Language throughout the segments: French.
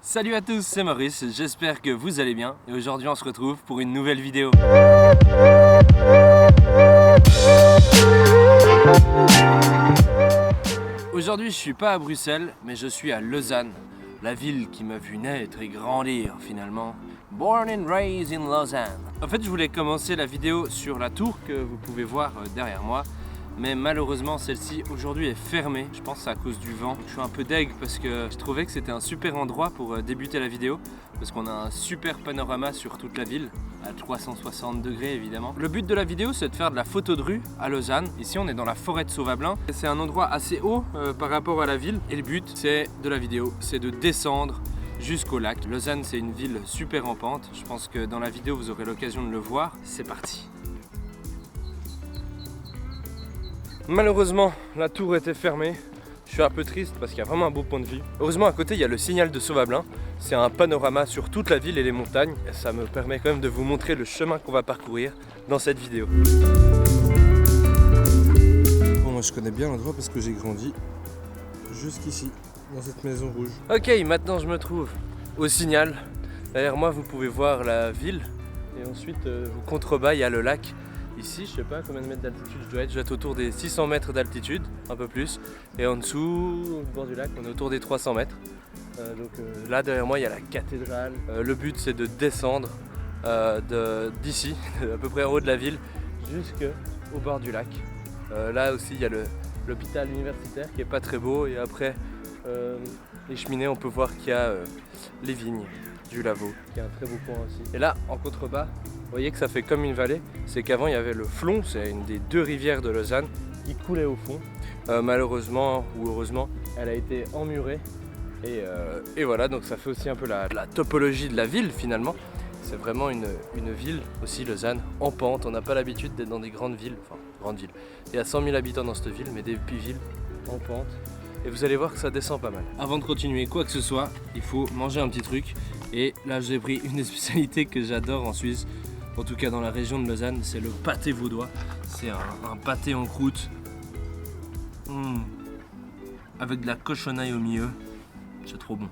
Salut à tous, c'est Maurice, j'espère que vous allez bien et aujourd'hui on se retrouve pour une nouvelle vidéo. Aujourd'hui je suis pas à Bruxelles mais je suis à Lausanne, la ville qui m'a vu naître et grandir finalement. Born and raised in Lausanne. En fait je voulais commencer la vidéo sur la tour que vous pouvez voir derrière moi. Mais malheureusement celle-ci aujourd'hui est fermée, je pense que c'est à cause du vent. Je suis un peu deg parce que je trouvais que c'était un super endroit pour débuter la vidéo parce qu'on a un super panorama sur toute la ville, à 360 degrés évidemment. Le but de la vidéo c'est de faire de la photo de rue à Lausanne. Ici on est dans la forêt de Sauvablin. C'est un endroit assez haut par rapport à la ville et le but c'est de la vidéo, c'est de descendre jusqu'au lac. Lausanne c'est une ville super en pente, je pense que dans la vidéo vous aurez l'occasion de le voir. C'est parti. Malheureusement, la tour était fermée. Je suis un peu triste parce qu'il y a vraiment un beau point de vue. Heureusement, à côté, il y a le signal de Sauvablin. C'est un panorama sur toute la ville et les montagnes. Et ça me permet quand même de vous montrer le chemin qu'on va parcourir dans cette vidéo. Bon, moi, je connais bien l'endroit parce que j'ai grandi jusqu'ici, dans cette maison rouge. Ok, maintenant je me trouve au signal. Derrière moi, vous pouvez voir la ville. Et ensuite, au contrebas, il y a le lac. Ici, je sais pas combien de mètres d'altitude je dois être autour des 600 mètres d'altitude, un peu plus. Et en dessous, au bord du lac, on est autour des 300 mètres. Là, derrière moi, il y a la cathédrale. Le but, c'est de descendre d'ici, à peu près en haut de la ville, jusqu'au bord du lac. Là aussi, il y a l'hôpital universitaire qui est pas très beau. Et après, les cheminées, on peut voir qu'il y a les vignes du Lavaux, qui est un très beau point aussi. Et là, en contrebas, vous voyez que ça fait comme une vallée, c'est qu'avant il y avait le Flon, c'est une des deux rivières de Lausanne qui coulait au fond. Malheureusement ou heureusement, elle a été emmurée et voilà, donc ça fait aussi un peu la topologie de la ville finalement. C'est vraiment une ville aussi, Lausanne, en pente. On n'a pas l'habitude d'être dans des grandes villes, enfin grandes villes. Il y a 100 000 habitants dans cette ville, mais des petites villes en pente. Et vous allez voir que ça descend pas mal. Avant de continuer quoi que ce soit, il faut manger un petit truc. Et là j'ai pris une des spécialités que j'adore en Suisse. En tout cas dans la région de Lausanne, c'est le pâté vaudois. C'est un pâté en croûte avec de la cochonaille au milieu. C'est trop bon.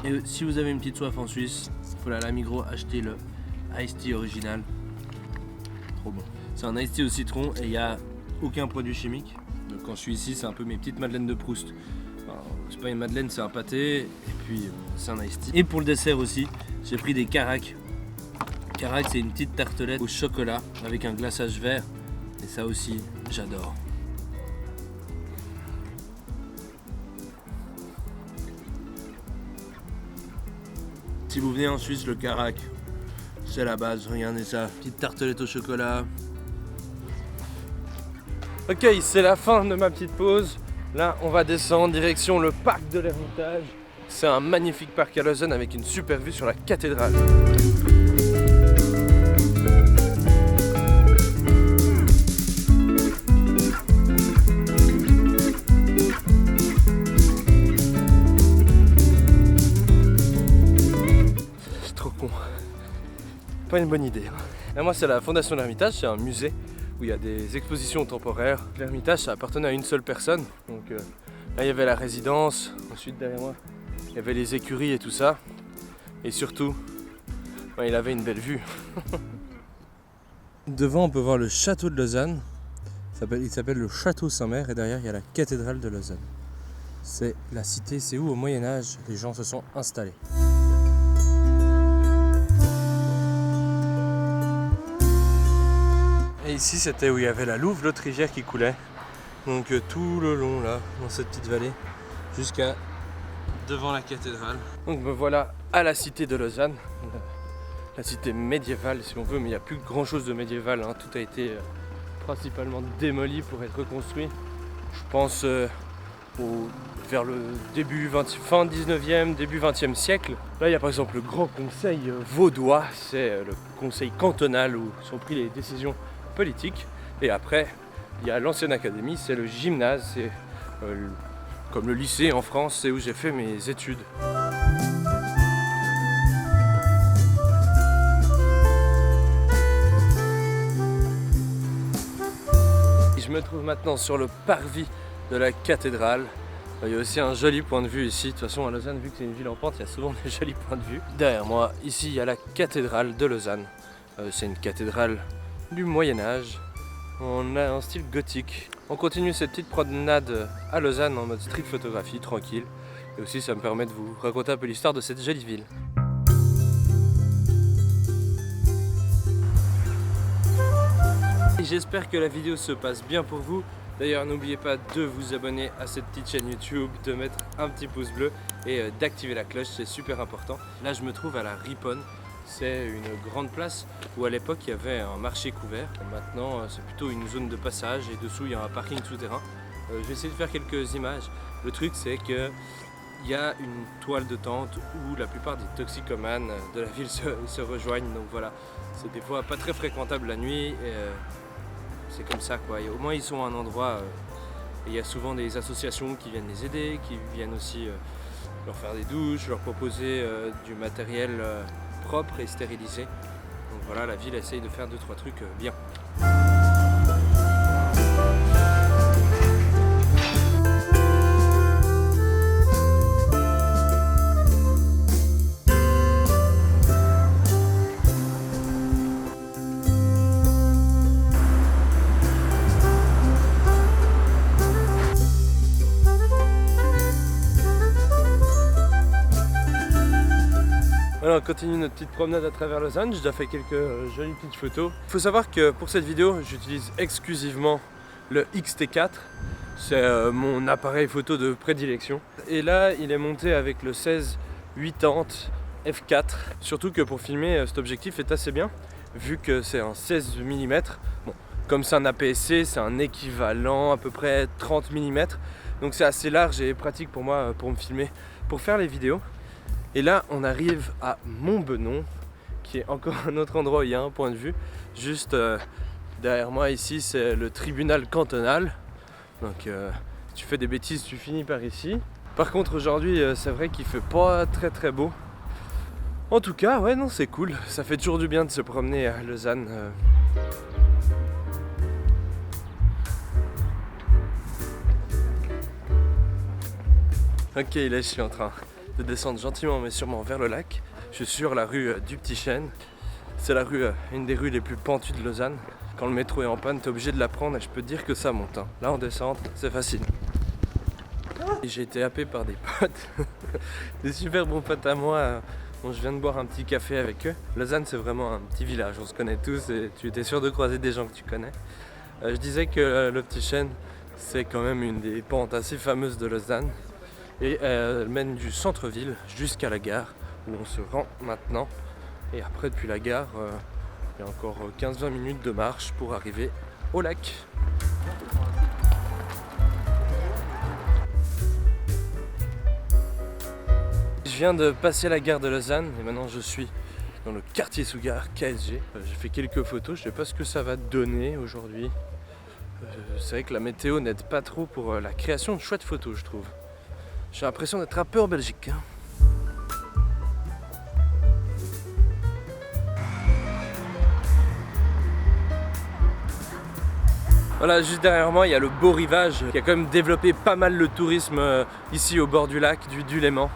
Et si vous avez une petite soif en Suisse, il faut aller à la Migros acheter le Iced Tea original. Trop bon. C'est un Iced Tea au citron et il n'y a aucun produit chimique. Donc quand je suis ici, c'est un peu mes petites madeleines de Proust. C'est pas une madeleine, c'est un pâté et puis c'est un iced tea. Et pour le dessert aussi, j'ai pris des caracs. Caracs, c'est une petite tartelette au chocolat avec un glaçage vert. Et ça aussi, j'adore. Si vous venez en Suisse, le carac, c'est la base. Regardez ça, petite tartelette au chocolat. Ok, c'est la fin de ma petite pause. Là, on va descendre direction le parc de l'Ermitage. C'est un magnifique parc à Lausanne avec une super vue sur la cathédrale. C'est trop con. Pas une bonne idée. Là, moi, c'est la Fondation de l'Ermitage, c'est un musée où il y a des expositions temporaires. L'Ermitage, ça appartenait à une seule personne. Donc là, il y avait la résidence. Ensuite, derrière moi, il y avait les écuries et tout ça. Et surtout, il avait une belle vue. Devant, on peut voir le château de Lausanne. Il s'appelle le château Saint-Mère et derrière, il y a la cathédrale de Lausanne. C'est la cité, c'est où au Moyen-Âge les gens se sont installés. Et ici, c'était où il y avait la Louve, l'autre rivière qui coulait. Donc tout le long, là, dans cette petite vallée, jusqu'à devant la cathédrale. Donc me voilà à la cité de Lausanne, la cité médiévale si on veut, mais il n'y a plus grand chose de médiéval, hein. Tout a été principalement démoli pour être reconstruit. Je pense vers le fin 19e, début 20e siècle. Là il y a par exemple le Grand Conseil vaudois, c'est le conseil cantonal où sont prises les décisions politiques. Et après il y a l'ancienne académie, c'est le gymnase, c'est comme le lycée en France, c'est où j'ai fait mes études. Je me trouve maintenant sur le parvis de la cathédrale. Il y a aussi un joli point de vue ici. De toute façon à Lausanne, vu que c'est une ville en pente, il y a souvent des jolis points de vue. Derrière moi, ici il y a la cathédrale de Lausanne. C'est une cathédrale du Moyen-Âge. On a un style gothique. On continue cette petite promenade à Lausanne en mode street photographie, tranquille. Et aussi ça me permet de vous raconter un peu l'histoire de cette jolie ville. J'espère que la vidéo se passe bien pour vous. D'ailleurs n'oubliez pas de vous abonner à cette petite chaîne YouTube, de mettre un petit pouce bleu et d'activer la cloche, c'est super important. Là je me trouve à la Riponne. C'est une grande place où à l'époque il y avait un marché couvert. Maintenant c'est plutôt une zone de passage et dessous il y a un parking souterrain. Je vais essayer de faire quelques images. Le truc c'est que il y a une toile de tente où la plupart des toxicomanes de la ville se rejoignent. Donc voilà, c'est des fois pas très fréquentable la nuit. C'est comme ça quoi. Et au moins ils sont à un endroit et il y a souvent des associations qui viennent les aider, qui viennent aussi leur faire des douches, leur proposer du matériel propre et stérilisé. Donc voilà, la ville essaye de faire 2-3 trucs bien. Voilà, on continue notre petite promenade à travers Lausanne. J'ai déjà fait quelques jolies petites photos. Il faut savoir que pour cette vidéo, j'utilise exclusivement le X-T4. C'est mon appareil photo de prédilection. Et là, il est monté avec le 16-80 f4. Surtout que pour filmer, cet objectif est assez bien, vu que c'est un 16 mm. Bon, comme c'est un APS-C, c'est un équivalent à peu près 30 mm. Donc c'est assez large et pratique pour moi pour me filmer, pour faire les vidéos. Et là on arrive à Montbenon, qui est encore un autre endroit où il y a un point de vue. Juste derrière moi ici c'est le tribunal cantonal. Donc si tu fais des bêtises tu finis par ici. Par contre aujourd'hui c'est vrai qu'il fait pas très beau. En tout cas ouais non c'est cool, ça fait toujours du bien de se promener à Lausanne. Ok là je suis en train de descendre gentiment mais sûrement vers le lac. Je suis sur la rue du Petit Chêne. C'est la rue, une des rues les plus pentues de Lausanne. Quand le métro est en panne, t'es obligé de la prendre et je peux te dire que ça monte. Là en descente, c'est facile. Et j'ai été happé par des potes, des super bons potes à moi. Bon, je viens de boire un petit café avec eux. Lausanne c'est vraiment un petit village, on se connaît tous et tu étais sûr de croiser des gens que tu connais. Je disais que le Petit Chêne c'est quand même une des pentes assez fameuses de Lausanne. Et elle mène du centre-ville jusqu'à la gare où on se rend maintenant. Et après depuis la gare, il y a encore 15-20 minutes de marche pour arriver au lac. Je viens de passer la gare de Lausanne et maintenant je suis dans le quartier sous gare KSG. J'ai fait quelques photos, je sais pas ce que ça va donner aujourd'hui. C'est vrai que la météo n'aide pas trop pour la création de chouettes photos je trouve. J'ai l'impression d'être un peu en Belgique. Voilà, juste derrière moi, il y a le Beau Rivage qui a quand même développé pas mal le tourisme ici au bord du lac, du Léman.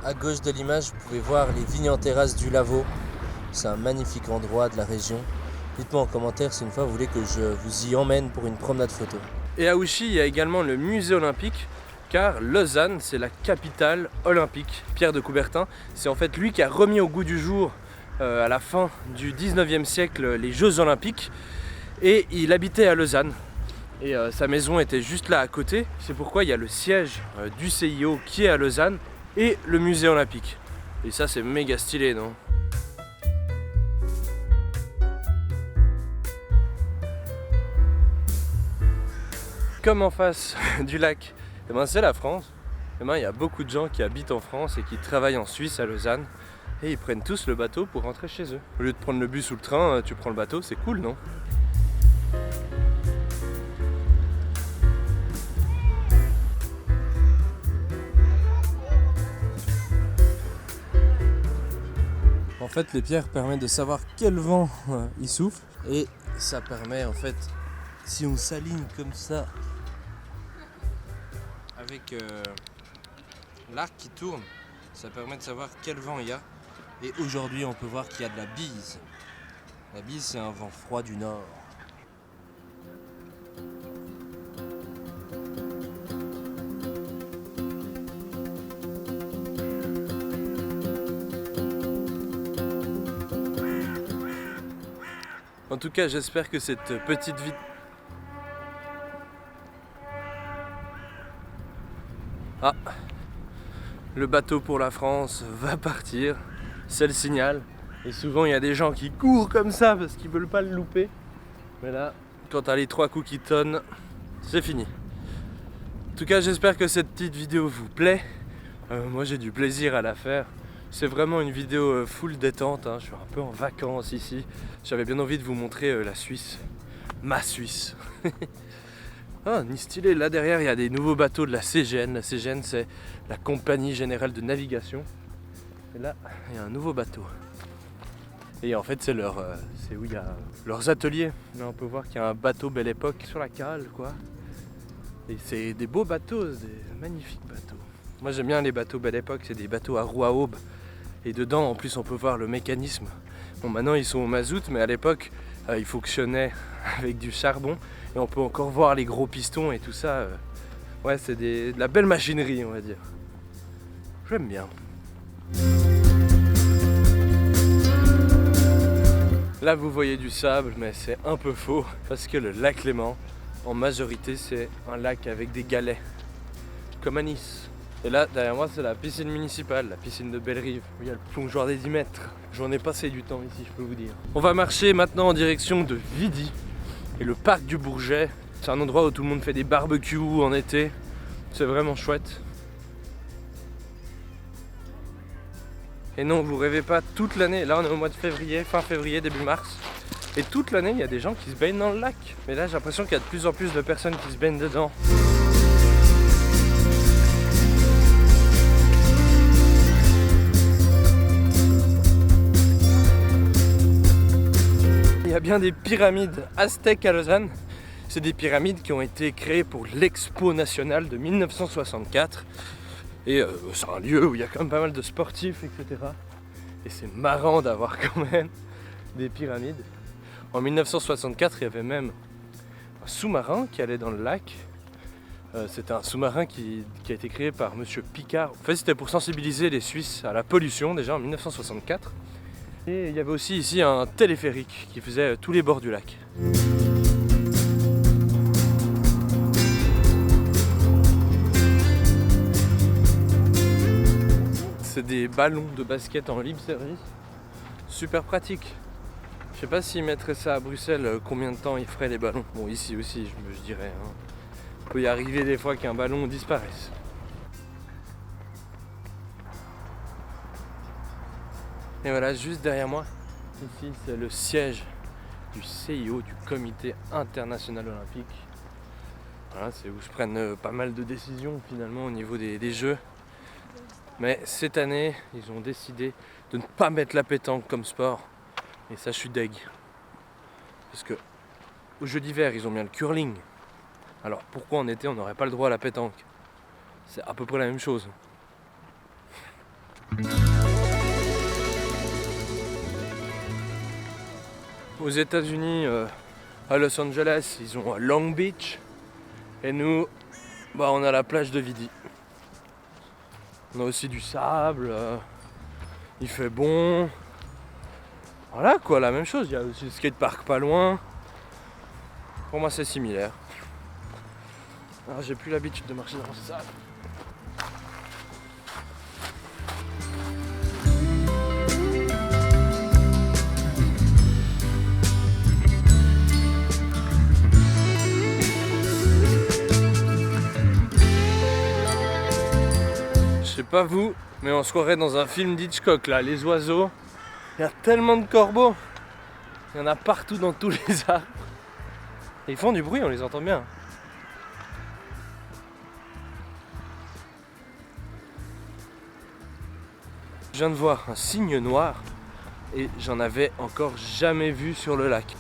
À gauche de l'image, vous pouvez voir les vignes en terrasse du Lavaux. C'est un magnifique endroit de la région. Dites-moi en commentaire si une fois vous voulez que je vous y emmène pour une promenade photo. Et à Ouchy, il y a également le musée olympique, car Lausanne, c'est la capitale olympique. Pierre de Coubertin, c'est en fait lui qui a remis au goût du jour, à la fin du 19e siècle, les Jeux olympiques. Et il habitait à Lausanne. Et sa maison était juste là à côté. C'est pourquoi il y a le siège du CIO qui est à Lausanne et le musée olympique. Et ça, c'est méga stylé, non ? Comme en face du lac, eh ben c'est la France. Eh ben, il y a beaucoup de gens qui habitent en France et qui travaillent en Suisse à Lausanne. Et ils prennent tous le bateau pour rentrer chez eux. Au lieu de prendre le bus ou le train, tu prends le bateau, c'est cool, non ? En fait, les pierres permettent de savoir quel vent il souffle. Et ça permet, en fait, si on s'aligne comme ça avec l'arc qui tourne, ça permet de savoir quel vent il y a. Et aujourd'hui, on peut voir qu'il y a de la bise. La bise, c'est un vent froid du nord. En tout cas, j'espère que cette petite vidéo... Ah, le bateau pour la France va partir, c'est le signal. Et souvent il y a des gens qui courent comme ça parce qu'ils veulent pas le louper. Mais là, quand t'as les 3 coups qui tonnent, c'est fini. En tout cas, j'espère que cette petite vidéo vous plaît. Moi j'ai du plaisir à la faire. C'est vraiment une vidéo full détente, hein. Je suis un peu en vacances ici. J'avais bien envie de vous montrer la Suisse, ma Suisse. Ah, ni stylé, là derrière il y a des nouveaux bateaux de la CGN. La CGN, c'est la Compagnie Générale de Navigation. Et là, il y a un nouveau bateau. Et en fait, c'est où il y a leurs ateliers. Là, on peut voir qu'il y a un bateau Belle Époque sur la cale, quoi. Et c'est des beaux bateaux, des magnifiques bateaux. Moi j'aime bien les bateaux Belle Époque, c'est des bateaux à roues à aubes. Et dedans, en plus, on peut voir le mécanisme. Bon, maintenant ils sont au mazout, mais à l'époque, ils fonctionnaient avec du charbon. Et on peut encore voir les gros pistons et tout ça. Ouais, c'est de la belle machinerie, on va dire. J'aime bien. Là, vous voyez du sable, mais c'est un peu faux. Parce que le lac Léman, en majorité, c'est un lac avec des galets. Comme à Nice. Et là, derrière moi, c'est la piscine municipale, la piscine de Bellerive, où il y a le plongeoir des 10 mètres. J'en ai passé du temps ici, je peux vous dire. On va marcher maintenant en direction de Vidi et le parc du Bourget. C'est un endroit où tout le monde fait des barbecues en été. C'est vraiment chouette. Et non, vous rêvez pas, toute l'année, là on est au mois de février, fin février, début mars. Et toute l'année, il y a des gens qui se baignent dans le lac. Mais là, j'ai l'impression qu'il y a de plus en plus de personnes qui se baignent dedans. Il y a bien des pyramides aztèques à Lausanne. C'est des pyramides qui ont été créées pour l'Expo nationale de 1964. Et c'est un lieu où il y a quand même pas mal de sportifs, etc. Et c'est marrant d'avoir quand même des pyramides. En 1964, il y avait même un sous-marin qui allait dans le lac. C'était un sous-marin qui a été créé par Monsieur Picard. En fait, c'était pour sensibiliser les Suisses à la pollution, déjà en 1964. Et il y avait aussi ici un téléphérique qui faisait tous les bords du lac. C'est des ballons de basket en libre service. Super pratique. Je sais pas s'ils mettraient ça à Bruxelles, combien de temps ils feraient les ballons. Bon, ici aussi, je dirais. Hein. Il peut y arriver des fois qu'un ballon disparaisse. Et voilà, juste derrière moi, ici, c'est le siège du CIO, du Comité International Olympique. Voilà, c'est où se prennent pas mal de décisions finalement au niveau des jeux. Mais cette année, ils ont décidé de ne pas mettre la pétanque comme sport. Et ça, je suis deg. Parce que aux Jeux d'hiver, ils ont mis le curling. Alors pourquoi en été, on n'aurait pas le droit à la pétanque? C'est à peu près la même chose. Aux États-Unis, à Los Angeles, ils ont Long Beach. Et nous, on a la plage de Vidi. On a aussi du sable, il fait bon. Voilà quoi, la même chose. Il y a aussi le skatepark pas loin. Pour moi, c'est similaire. Alors, j'ai plus l'habitude de marcher dans ce sable. Je sais pas vous, mais on se croirait dans un film d'Hitchcock là, les oiseaux. Il y a tellement de corbeaux. Il y en a partout dans tous les arbres. Et ils font du bruit, on les entend bien. Je viens de voir un cygne noir et j'en avais encore jamais vu sur le lac.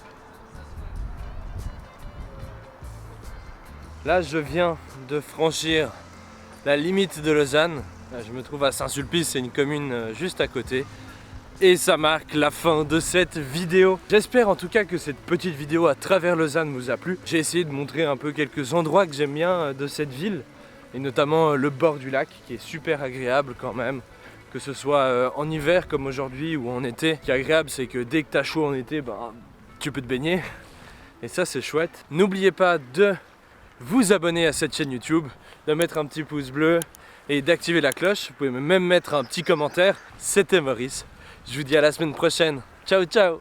Là, je viens de franchir la limite de Lausanne. Je me trouve à Saint-Sulpice, c'est une commune juste à côté. Et ça marque la fin de cette vidéo. J'espère en tout cas que cette petite vidéo à travers Lausanne vous a plu. J'ai essayé de montrer un peu quelques endroits que j'aime bien de cette ville. Et notamment le bord du lac qui est super agréable quand même. Que ce soit en hiver comme aujourd'hui ou en été. Ce qui est agréable c'est que dès que t'as chaud en été, tu peux te baigner. Et ça c'est chouette. N'oubliez pas de vous abonner à cette chaîne YouTube, de mettre un petit pouce bleu et d'activer la cloche. Vous pouvez même mettre un petit commentaire. C'était Maurice. Je vous dis à la semaine prochaine. Ciao ciao.